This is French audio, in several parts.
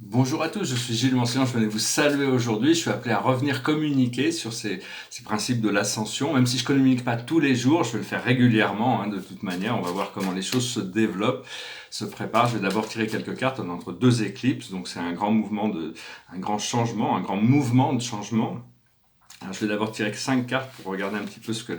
Bonjour à tous, je suis Gilles Mancillon, je venais vous saluer aujourd'hui. Je suis appelé à revenir communiquer sur ces principes de l'ascension. Même si je ne communique pas tous les jours, je vais le faire régulièrement, de toute manière. On va voir comment les choses se développent, se préparent. Je vais d'abord tirer quelques cartes entre deux éclipses. Donc c'est un grand mouvement, un grand changement, un grand mouvement de changement. Alors, je vais d'abord tirer 5 cartes pour regarder un petit peu ce que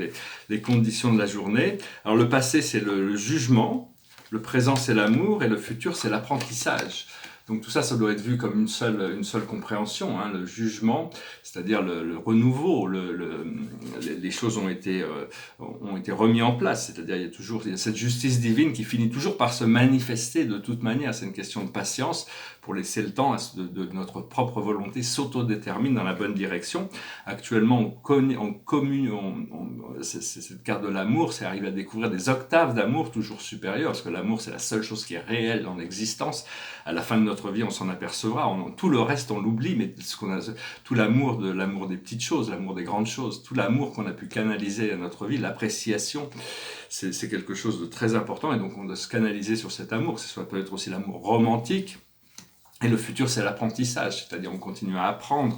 les conditions de la journée. Alors le passé, c'est le jugement. Le présent, c'est l'amour. Et le futur, c'est l'apprentissage. Donc tout ça, ça doit être vu comme une seule compréhension, le jugement, c'est-à-dire le renouveau, les choses ont été remises en place, c'est-à-dire il y a cette justice divine qui finit toujours par se manifester de toute manière. C'est une question de patience pour laisser le temps de notre propre volonté s'autodétermine dans la bonne direction. Actuellement, c'est cette carte de l'amour, c'est arriver à découvrir des octaves d'amour toujours supérieures, parce que l'amour, c'est la seule chose qui est réelle dans l'existence. À la fin de notre vie, on s'en apercevra. Tout le reste, on l'oublie, mais tout l'amour des petites choses, l'amour des grandes choses, tout l'amour qu'on a pu canaliser à notre vie, l'appréciation, c'est quelque chose de très important. Et donc, on doit se canaliser sur cet amour. Ça peut être aussi l'amour romantique. Et le futur, c'est l'apprentissage, c'est-à-dire on continue à apprendre,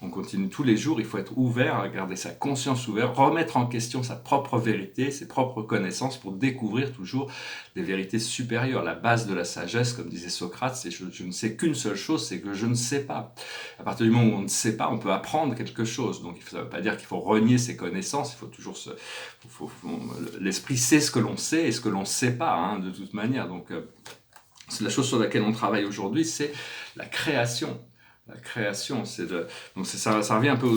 on continue tous les jours, il faut être ouvert, à garder sa conscience ouverte, remettre en question sa propre vérité, ses propres connaissances pour découvrir toujours des vérités supérieures. La base de la sagesse, comme disait Socrate, c'est je ne sais qu'une seule chose, c'est que je ne sais pas. À partir du moment où on ne sait pas, on peut apprendre quelque chose. Donc ça ne veut pas dire qu'il faut renier ses connaissances, il faut toujours l'esprit sait ce que l'on sait et ce que l'on ne sait pas, de toute manière. Donc c'est la chose sur laquelle on travaille aujourd'hui, c'est la création. La création, ça revient un peu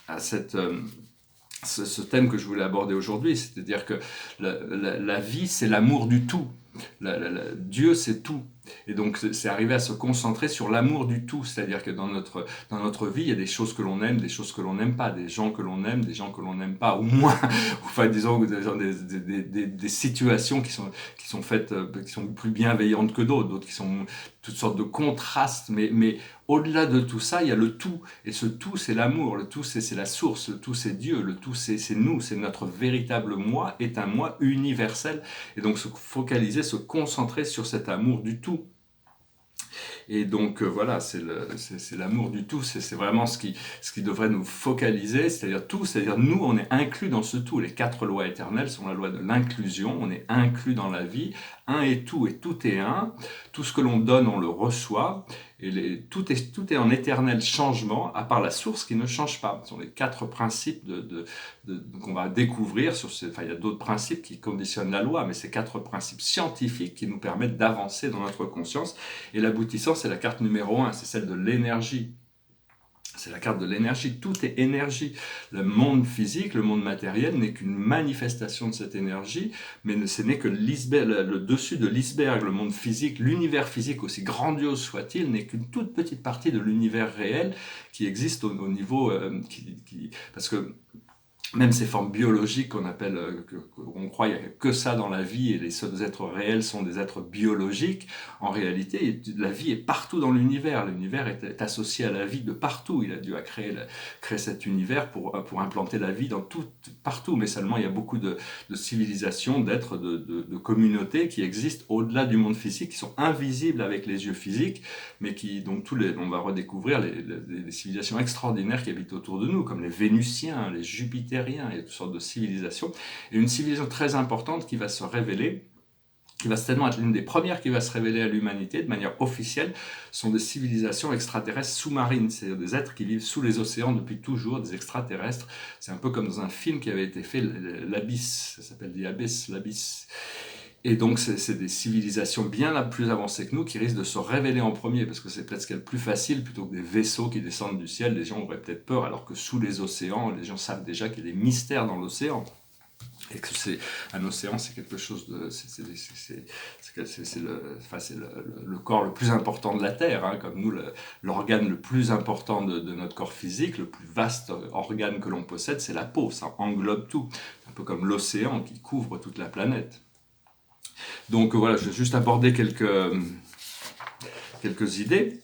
à ce thème que je voulais aborder aujourd'hui, c'est-à-dire que la vie, c'est l'amour du tout. Dieu, c'est tout. Et donc, c'est arriver à se concentrer sur l'amour du tout. C'est-à-dire que dans notre vie, il y a des choses que l'on aime, des choses que l'on n'aime pas, des gens que l'on aime, des gens que l'on n'aime pas, ou moins. Enfin, disons, des situations qui sont faites, qui sont plus bienveillantes que d'autres qui sont toutes sortes de contrastes. Mais au-delà de tout ça, il y a le tout. Et ce tout, c'est l'amour. Le tout, c'est la source. Le tout, c'est Dieu. Le tout, c'est nous. C'est notre véritable moi, est un moi universel. Et donc, se focaliser, se concentrer sur cet amour du tout. Et donc voilà, c'est l'amour du tout, c'est vraiment ce qui devrait nous focaliser, c'est-à-dire tout, c'est-à-dire nous, on est inclus dans ce tout. Les 4 lois éternelles sont la loi de l'inclusion, on est inclus dans la vie, un est tout et tout est un, tout ce que l'on donne, on le reçoit, et tout est en éternel changement, à part la source qui ne change pas. Ce sont les 4 principes qu'on va découvrir. Il y a d'autres principes qui conditionnent la loi, mais ces 4 principes scientifiques qui nous permettent d'avancer dans notre conscience. Et l'aboutissant, c'est la carte numéro 1, c'est celle de l'énergie. C'est la carte de l'énergie, tout est énergie. Le monde physique, le monde matériel n'est qu'une manifestation de cette énergie, mais ce n'est que le dessus de l'iceberg, le monde physique, l'univers physique, aussi grandiose soit-il, n'est qu'une toute petite partie de l'univers réel qui existe au niveau... parce que même ces formes biologiques qu'on appelle, on croit qu'il n'y a que ça dans la vie et les seuls êtres réels sont des êtres biologiques, en réalité, la vie est partout dans l'univers. L'univers est associé à la vie de partout. Il a dû créer cet univers pour implanter la vie partout. Mais seulement, il y a beaucoup de civilisations, d'êtres, de communautés qui existent au-delà du monde physique, qui sont invisibles avec les yeux physiques, mais donc on va redécouvrir les civilisations extraordinaires qui habitent autour de nous, comme les Vénusiens, les Jupitériens, et toutes sortes de civilisations. Et une civilisation très importante qui va se révéler, qui va certainement être l'une des premières qui va se révéler à l'humanité de manière officielle, sont des civilisations extraterrestres sous-marines, c'est-à-dire des êtres qui vivent sous les océans depuis toujours, des extraterrestres. C'est un peu comme dans un film qui avait été fait, l'Abysse, ça s'appelle The Abyss, l'Abysse. Et donc, c'est des civilisations bien plus avancées que nous qui risquent de se révéler en premier, parce que c'est peut-être ce qu'il y a de plus facile, plutôt que des vaisseaux qui descendent du ciel, les gens auraient peut-être peur, alors que sous les océans, les gens savent déjà qu'il y a des mystères dans l'océan. Et que un océan, c'est quelque chose de... C'est le corps le plus important de la Terre, comme nous, l'organe le plus important de notre corps physique, le plus vaste organe que l'on possède, c'est la peau, ça englobe tout. Un peu comme l'océan qui couvre toute la planète. Donc voilà, je vais juste aborder quelques idées.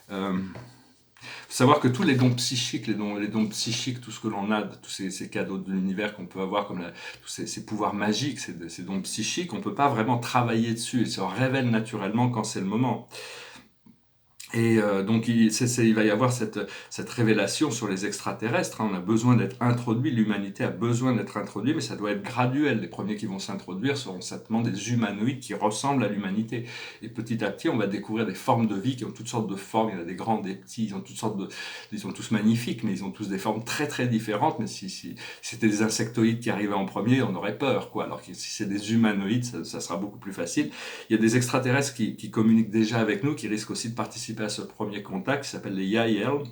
Faut savoir que tous les dons psychiques, les dons psychiques, tout ce que l'on a, tous ces cadeaux de l'univers qu'on peut avoir, comme tous ces pouvoirs magiques, ces dons psychiques, on ne peut pas vraiment travailler dessus. Ils se révèlent naturellement quand c'est le moment. Et donc il va y avoir cette révélation sur les extraterrestres, hein. On a besoin d'être introduit, l'humanité a besoin d'être introduite, mais ça doit être graduel. Les premiers qui vont s'introduire seront certainement des humanoïdes qui ressemblent à l'humanité. Et petit à petit, on va découvrir des formes de vie qui ont toutes sortes de formes. Il y en a des grands, des petits, ils sont tous magnifiques, mais ils ont tous des formes très très différentes. Mais si c'était des insectoïdes qui arrivaient en premier, on aurait peur, quoi. Alors que si c'est des humanoïdes, ça sera beaucoup plus facile. Il y a des extraterrestres qui communiquent déjà avec nous, qui risquent aussi de participer à ce premier contact, qui s'appelle les Yael.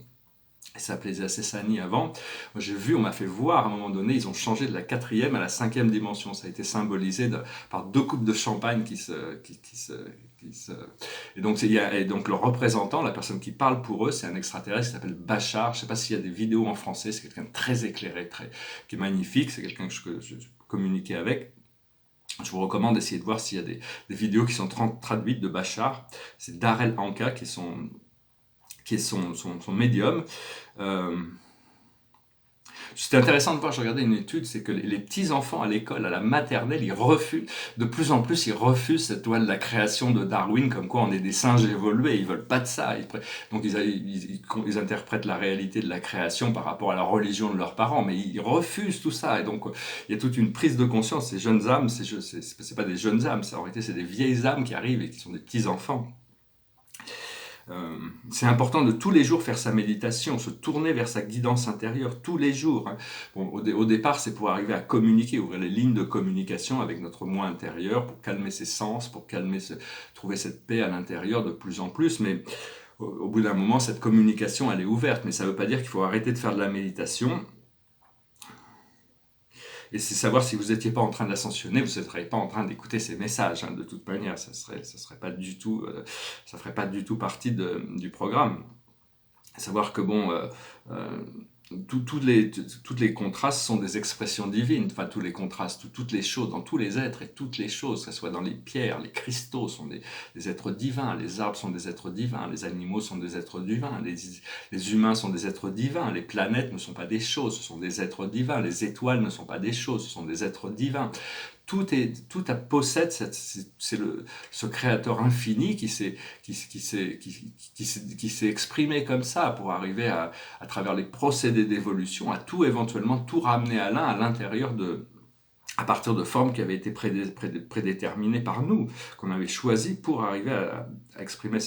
Ça s'appelait les Asesani avant. Moi, on m'a fait voir à un moment donné, ils ont changé de la 4e à la 5e dimension. Ça a été symbolisé par 2 coupes de champagne qui se. Et donc le représentant, la personne qui parle pour eux, c'est un extraterrestre qui s'appelle Bachar. Je ne sais pas s'il y a des vidéos en français, c'est quelqu'un de très éclairé, qui est magnifique, c'est quelqu'un que je communiquais avec. Je vous recommande d'essayer de voir s'il y a des vidéos qui sont traduites de Bachar. C'est Darrell Anka qui est son médium. C'était intéressant de voir, je regardais une étude, c'est que les petits-enfants à l'école, à la maternelle, de plus en plus, ils refusent cette loi de la création de Darwin, comme quoi on est des singes évolués, ils veulent pas de ça. Donc ils interprètent la réalité de la création par rapport à la religion de leurs parents, mais ils refusent tout ça. Et donc il y a toute une prise de conscience, ces jeunes âmes, c'est pas des jeunes âmes, en réalité c'est des vieilles âmes qui arrivent et qui sont des petits-enfants. C'est important de tous les jours faire sa méditation, se tourner vers sa guidance intérieure tous les jours. Hein. Bon, au départ, c'est pour arriver à communiquer, ouvrir les lignes de communication avec notre moi intérieur, pour calmer ses sens, pour trouver cette paix à l'intérieur de plus en plus. Mais au bout d'un moment, cette communication, elle est ouverte. Mais ça ne veut pas dire qu'il faut arrêter de faire de la méditation. Et c'est savoir si vous n'étiez pas en train d'ascensionner, vous ne seriez pas en train d'écouter ces messages. Hein, de toute manière, ça ferait pas du tout partie du programme. Savoir que bon, toutes les contrastes sont des expressions divines. Enfin, tous les contrastes, toutes les choses, dans tous les êtres et toutes les choses, que ce soit dans les pierres, les cristaux sont des êtres divins, les arbres sont des êtres divins, les animaux sont des êtres divins, les humains sont des êtres divins, les planètes ne sont pas des choses, ce sont des êtres divins, les étoiles ne sont pas des choses, ce sont des êtres divins. Tout possède ce créateur infini qui s'est exprimé comme ça pour arriver à travers les procédés d'évolution à éventuellement tout ramener à l'intérieur à partir de formes qui avaient été prédéterminées par nous, qu'on avait choisies pour arriver à exprimer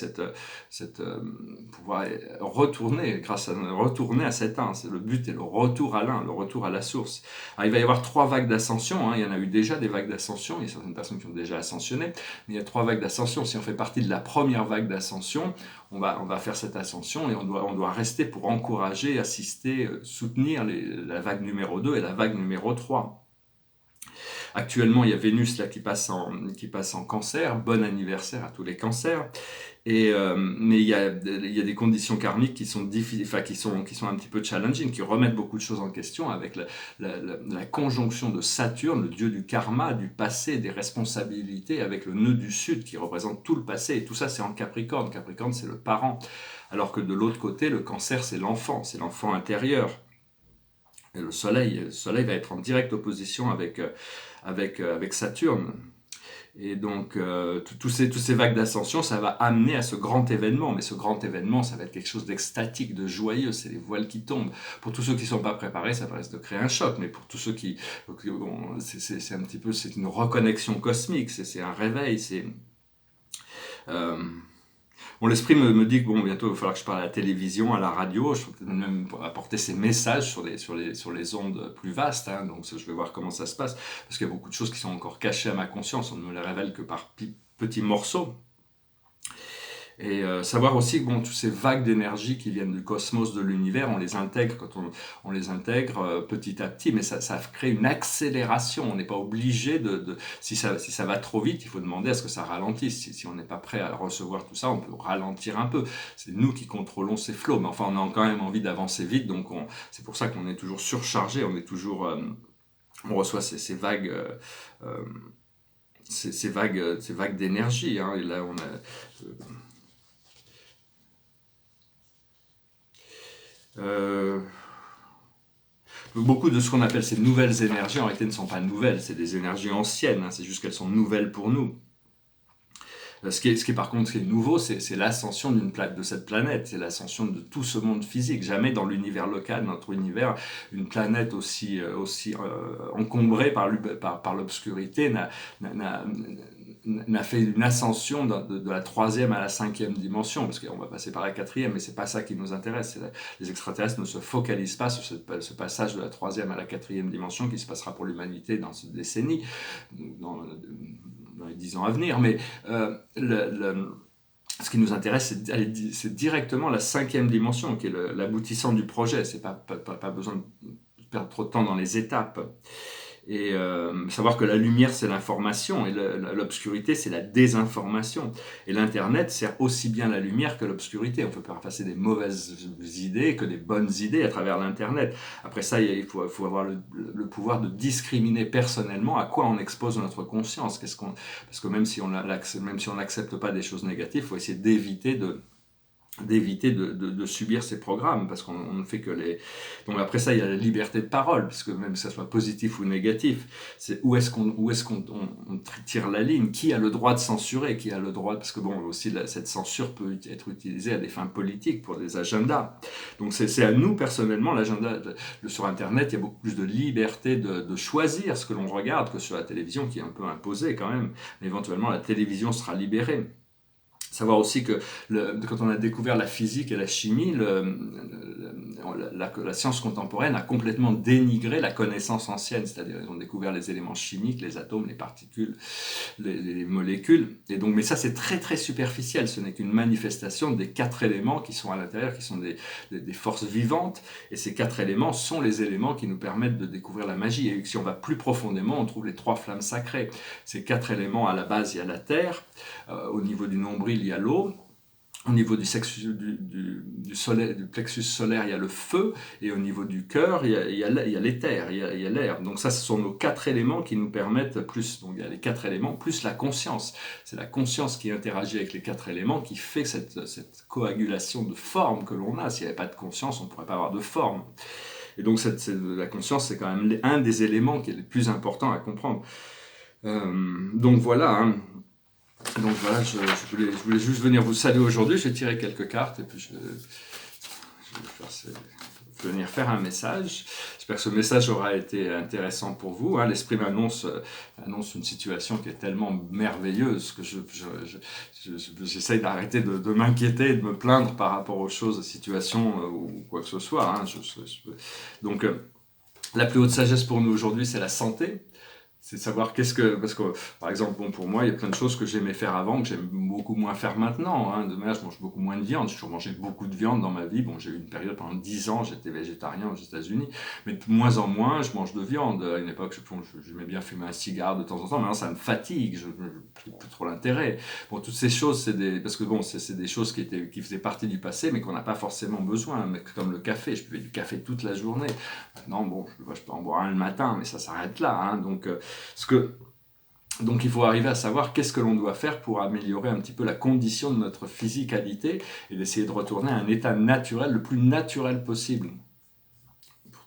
pouvoir retourner à cet un. C'est le but, et le retour à l'un, le retour à la source. Alors, il va y avoir 3 vagues d'ascension. Hein. Il y en a eu déjà des vagues d'ascension. Il y a certaines personnes qui ont déjà ascensionné, mais il y a 3 vagues d'ascension. Si on fait partie de la première vague d'ascension, on va faire cette ascension et on doit rester pour encourager, assister, soutenir la vague numéro 2 et la vague numéro 3. Actuellement, il y a Vénus là qui passe en cancer. Bon anniversaire à tous les cancers. Mais il y a des conditions karmiques qui sont difficiles, enfin qui sont un petit peu challenging, qui remettent beaucoup de choses en question avec la conjonction de Saturne, le dieu du karma, du passé, des responsabilités, avec le nœud du sud qui représente tout le passé. Et tout ça, c'est en Capricorne. Capricorne, c'est le parent. Alors que de l'autre côté, le cancer, c'est l'enfant intérieur. Et le soleil va être en directe opposition avec Saturne. Et donc, tous ces vagues d'ascension, ça va amener à ce grand événement. Mais ce grand événement, ça va être quelque chose d'extatique, de joyeux. C'est les voiles qui tombent. Pour tous ceux qui ne sont pas préparés, ça risque de créer un choc. Mais pour tous ceux bon, c'est un petit peu, c'est une reconnexion cosmique. C'est un réveil. Bon, l'esprit me dit que bon, bientôt il va falloir que je parle à la télévision, à la radio, je peux même apporter ces messages sur les ondes plus vastes, hein, donc je vais voir comment ça se passe, parce qu'il y a beaucoup de choses qui sont encore cachées à ma conscience, on ne me les révèle que par petits morceaux. Et savoir aussi que bon, toutes ces vagues d'énergie qui viennent du cosmos, de l'univers, on les intègre quand on les intègre petit à petit, mais ça crée une accélération. On n'est pas obligé si ça va trop vite, il faut demander à ce que ça ralentisse. Si on n'est pas prêt à recevoir tout ça, on peut ralentir un peu. C'est nous qui contrôlons ces flots, mais enfin on a quand même envie d'avancer vite, donc c'est pour ça qu'on est toujours surchargé, on reçoit ces vagues. Ces vagues d'énergie, hein, et là on a beaucoup de ce qu'on appelle ces nouvelles énergies, en réalité, ne sont pas nouvelles, c'est des énergies anciennes, hein, c'est juste qu'elles sont nouvelles pour nous. Ce qui est par contre, ce qui est nouveau, c'est l'ascension de cette planète, c'est l'ascension de tout ce monde physique. Jamais dans l'univers local, notre univers, une planète aussi encombrée par l'obscurité n'a fait une ascension de la troisième à la cinquième dimension, parce qu'on va passer par la quatrième, mais c'est pas ça qui nous intéresse. Les extraterrestres ne se focalisent pas sur ce passage de la troisième à la quatrième dimension qui se passera pour l'humanité dans cette décennie, dans les 10 ans à venir, mais ce qui nous intéresse, c'est directement la cinquième dimension, qui est l'aboutissant du projet. C'est pas besoin de perdre trop de temps dans les étapes. Et savoir que la lumière, c'est l'information, et l'obscurité, c'est la désinformation. Et l'Internet sert aussi bien la lumière que l'obscurité. On peut faire passer des mauvaises idées que des bonnes idées à travers l'Internet. Après ça, il faut avoir le pouvoir de discriminer personnellement à quoi on expose notre conscience. Parce que même si on n'accepte pas des choses négatives, il faut essayer d'éviter de subir ces programmes, parce qu'on ne fait que les... Donc après ça, il y a la liberté de parole, puisque même que ça soit positif ou négatif, c'est où est-ce qu'on tire la ligne, qui a le droit de censurer, qui a le droit... Parce que bon, aussi, cette censure peut être utilisée à des fins politiques, pour des agendas. Donc c'est à nous, personnellement, l'agenda sur Internet, il y a beaucoup plus de liberté de choisir ce que l'on regarde que sur la télévision, qui est un peu imposée quand même. Mais éventuellement, la télévision sera libérée. Savoir aussi que quand on a découvert la physique et la chimie, la science contemporaine a complètement dénigré la connaissance ancienne, c'est-à-dire ils ont découvert les éléments chimiques, les atomes, les particules, les molécules, et donc, mais ça c'est très très superficiel, ce n'est qu'une manifestation des 4 éléments qui sont à l'intérieur, qui sont des forces vivantes, et ces 4 éléments sont les éléments qui nous permettent de découvrir la magie, et si on va plus profondément, on trouve les 3 flammes sacrées. Ces 4 éléments, à la base il y a la terre, au niveau du nombril il y a l'eau, au niveau du plexus solaire il y a le feu, et au niveau du cœur il y a l'éther, il y a l'air. Donc ça, ce sont nos 4 éléments qui nous permettent plus, donc il y a les 4 éléments plus la conscience. C'est la conscience qui interagit avec les 4 éléments qui fait cette coagulation de forme que l'on a. S'il n'y avait pas de conscience, on ne pourrait pas avoir de forme. Et donc la conscience, c'est quand même un des éléments qui est le plus important à comprendre. Donc voilà, hein. Donc voilà, je voulais juste venir vous saluer aujourd'hui. J'ai tiré quelques cartes et puis je vais venir faire un message. J'espère que ce message aura été intéressant pour vous. Hein. L'esprit m'annonce une situation qui est tellement merveilleuse que j'essaye d'arrêter de m'inquiéter et de me plaindre par rapport aux choses, aux situations ou quoi que ce soit. Hein. Donc la plus haute sagesse pour nous aujourd'hui, c'est la santé. C'est de savoir parce que, par exemple, bon, pour moi, il y a plein de choses que j'aimais faire avant, que j'aime beaucoup moins faire maintenant. Hein. Demain, je mange beaucoup moins de viande. J'ai toujours mangé beaucoup de viande dans ma vie. Bon, j'ai eu une période, pendant 10 ans, j'étais végétarien aux États-Unis. Mais de moins en moins, je mange de viande. À une époque, j'aimais bien fumer un cigare de temps en temps. Maintenant, ça me fatigue. Je n'ai plus trop l'intérêt. Bon, toutes ces choses, parce que bon, c'est des choses qui faisaient partie du passé, mais qu'on n'a pas forcément besoin. Mais comme le café, je buvais du café toute la journée. Maintenant, bon, je peux en boire un le matin, mais ça s'arrête là. Hein. Donc il faut arriver à savoir qu'est-ce que l'on doit faire pour améliorer un petit peu la condition de notre physicalité et d'essayer de retourner à un état naturel, le plus naturel possible,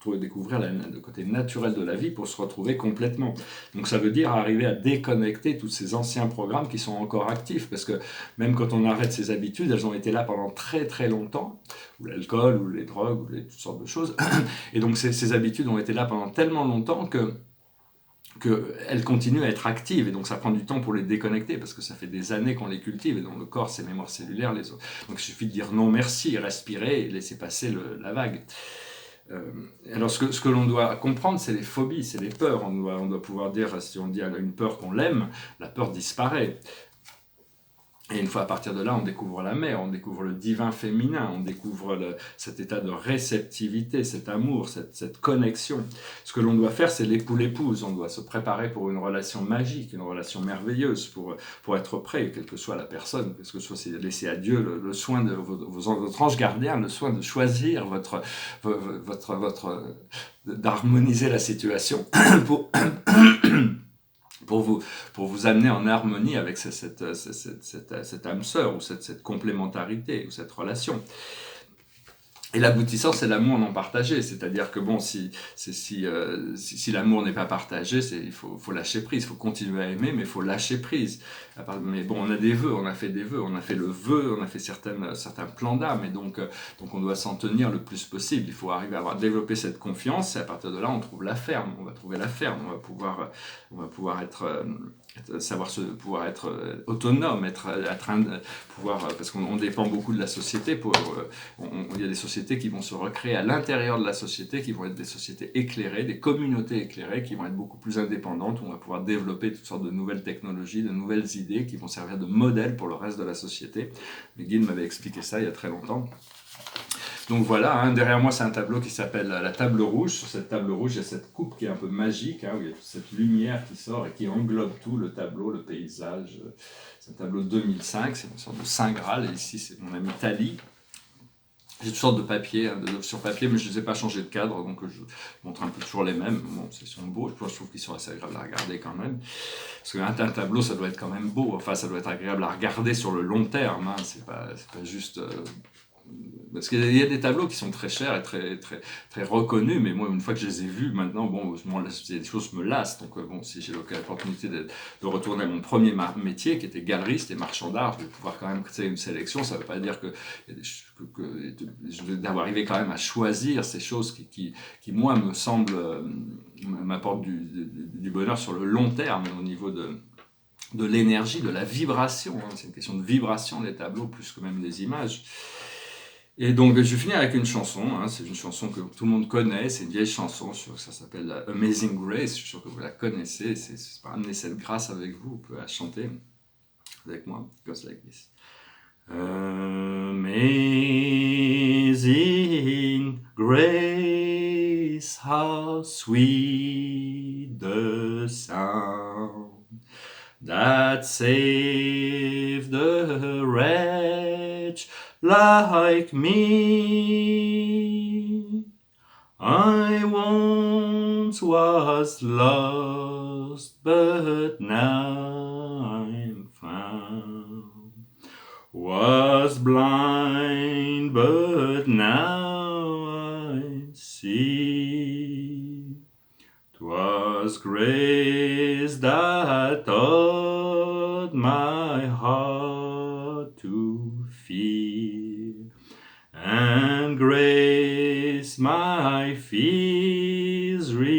pour découvrir le côté naturel de la vie, pour se retrouver complètement. Donc ça veut dire arriver à déconnecter tous ces anciens programmes qui sont encore actifs, parce que même quand on arrête ces habitudes, elles ont été là pendant très très longtemps, ou l'alcool, ou les drogues, ou toutes sortes de choses, et donc ces habitudes ont été là pendant tellement longtemps qu'elles continuent à être actives, et donc ça prend du temps pour les déconnecter, parce que ça fait des années qu'on les cultive, et dans le corps, c'est mémoire cellulaire, les autres. Donc il suffit de dire non merci, respirer, et laisser passer la vague. Alors ce que l'on doit comprendre, c'est les phobies, c'est les peurs. On doit pouvoir dire, si on dit à une peur qu'on l'aime, la peur disparaît. Et une fois à partir de là, on découvre la mère, on découvre le divin féminin, on découvre cet état de réceptivité, cet amour, cette connexion. Ce que l'on doit faire, c'est l'épouse. On doit se préparer pour une relation magique, une relation merveilleuse, pour être prêt, quelle que soit la personne, parce que c'est laisser à Dieu le soin de votre ange gardien, le soin de choisir d'harmoniser la situation pour vous amener en harmonie avec cette âme sœur, ou cette complémentarité, ou cette relation. Et l'aboutissant, c'est l'amour non partagé. C'est-à-dire que bon, si l'amour n'est pas partagé, il faut lâcher prise. Il faut continuer à aimer, mais il faut lâcher prise. Mais bon, on a des vœux, on a fait des vœux, on a fait le vœu, on a fait certains plans d'âme, et donc on doit s'en tenir le plus possible. Il faut arriver à développer cette confiance, et à partir de là, on trouve la ferme. On va trouver la ferme. On va pouvoir pouvoir être autonome, parce qu'on dépend beaucoup de la société. Il y a des sociétés qui vont se recréer à l'intérieur de la société, qui vont être des sociétés éclairées, des communautés éclairées, qui vont être beaucoup plus indépendantes, où on va pouvoir développer toutes sortes de nouvelles technologies, de nouvelles idées, qui vont servir de modèle pour le reste de la société. McGill m'avait expliqué ça il y a très longtemps. Donc voilà, hein, derrière moi c'est un tableau qui s'appelle la table rouge. Sur cette table rouge, il y a cette coupe qui est un peu magique, hein, où il y a toute cette lumière qui sort et qui englobe tout le tableau, le paysage. C'est un tableau 2005, c'est une sorte de Saint Graal. Et ici c'est mon ami Tali. J'ai toutes sortes de papiers, hein, sur papier, mais je ne les ai pas changés de cadre, donc je montre un peu toujours les mêmes. Bon, ils sont beaux, je trouve qu'ils sont assez agréables à regarder quand même. Parce qu'un tableau, ça doit être quand même beau, enfin ça doit être agréable à regarder sur le long terme, hein, c'est pas juste... Parce qu'il y a des tableaux qui sont très chers et très, très, très reconnus, mais moi, une fois que je les ai vus, maintenant, bon, les choses me lassent. Donc, bon, si j'ai l'opportunité de retourner à mon premier métier, qui était galeriste et marchand d'art, je vais pouvoir quand même créer une sélection. Ça ne veut pas dire que je vais arriver quand même à choisir ces choses qui moi, me semblent, m'apportent du bonheur sur le long terme, au niveau de l'énergie, de la vibration. Hein. C'est une question de vibration, les tableaux, plus que même des images. Et donc, je vais finir avec une chanson, hein, c'est une chanson que tout le monde connaît, c'est une vieille chanson, ça s'appelle Amazing Grace, je suis sûr que vous la connaissez, c'est pas amener cette grâce avec vous, vous pouvez la chanter avec moi, it goes like this. Amazing grace, how sweet the sound that saved a wretch like me. I once was lost, but now I'm found. Was blind, but now I see. 'Twas grace that taught my heart to fear, and grace my fears relieved.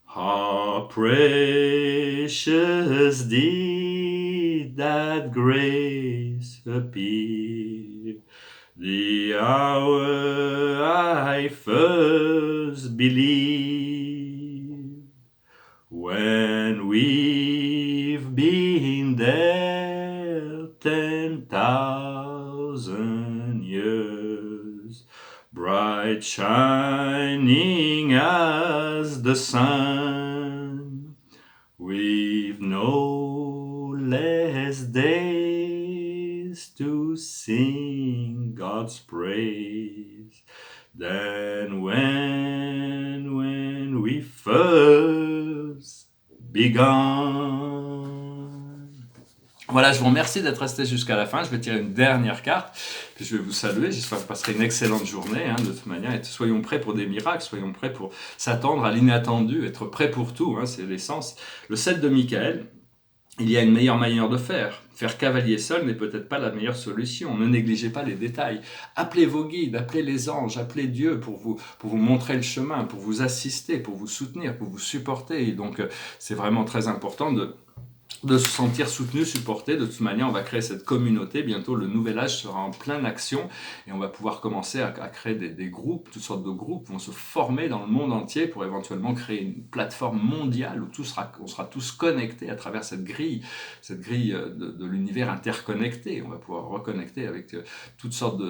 How precious did that grace appear, the hour I first believed, when we've been there 10,000 years, bright shining as the sun, we've no less days to sing God's praise than when we first begun. Voilà, je vous remercie d'être resté jusqu'à la fin. Je vais tirer une dernière carte, puis je vais vous saluer. J'espère que vous passerez une excellente journée, hein, de toute manière. Et soyons prêts pour des miracles, soyons prêts pour s'attendre à l'inattendu, être prêts pour tout, hein, c'est l'essence. Le 7 de Michael, il y a une meilleure manière de faire. Faire cavalier seul n'est peut-être pas la meilleure solution. Ne négligez pas les détails. Appelez vos guides, appelez les anges, appelez Dieu pour vous montrer le chemin, pour vous assister, pour vous soutenir, pour vous supporter. Et donc, c'est vraiment très important de se sentir soutenu, supporté. De toute manière, on va créer cette communauté. Bientôt, le nouvel âge sera en pleine action et on va pouvoir commencer à créer des groupes, toutes sortes de groupes vont se former dans le monde entier pour éventuellement créer une plateforme mondiale où on sera tous connectés à travers cette grille de l'univers interconnecté. On va pouvoir reconnecter avec toutes sortes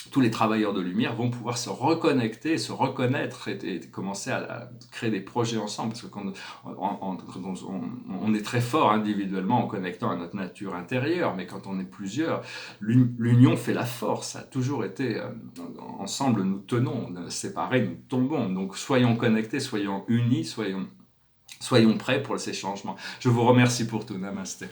tous les travailleurs de lumière vont pouvoir se reconnecter, se reconnaître et commencer à créer des projets ensemble. Parce que quand on est très fort individuellement en connectant à notre nature intérieure, mais quand on est plusieurs, l'union fait la force. Ça a toujours été ensemble, nous tenons, séparés, nous tombons. Donc soyons connectés, soyons unis, soyons prêts pour ces changements. Je vous remercie pour tout. Namasté.